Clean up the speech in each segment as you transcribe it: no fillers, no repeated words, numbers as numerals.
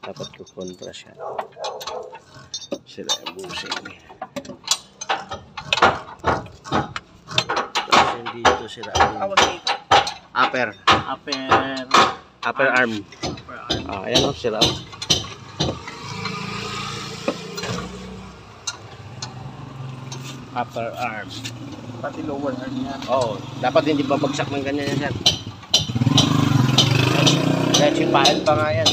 Dapat kukontra siya. Sila yung busing niya. Tapos yung dito sila yung upper arm. Ayan o, sila o. Upper arm. Pati lower arm yan. Oo, dapat hindi babagsak ng ganyan yan, sir. Dahil sipain pa nga yan.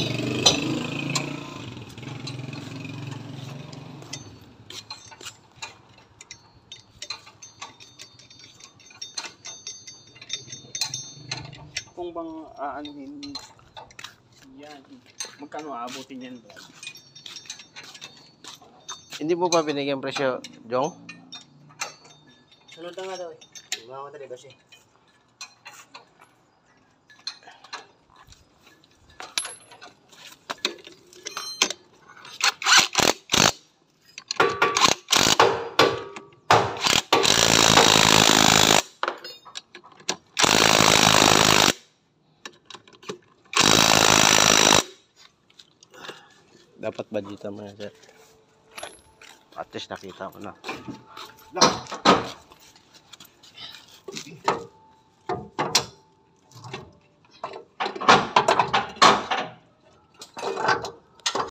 Kung bang aanuhin yan, magkano aabutin yan, Brad? Hindi mo pa binigyan presyo, Jong? Sunod na nga daw eh. Mamatali kasi. Dapat budgetan mo yan, sir. At least nakita ko na.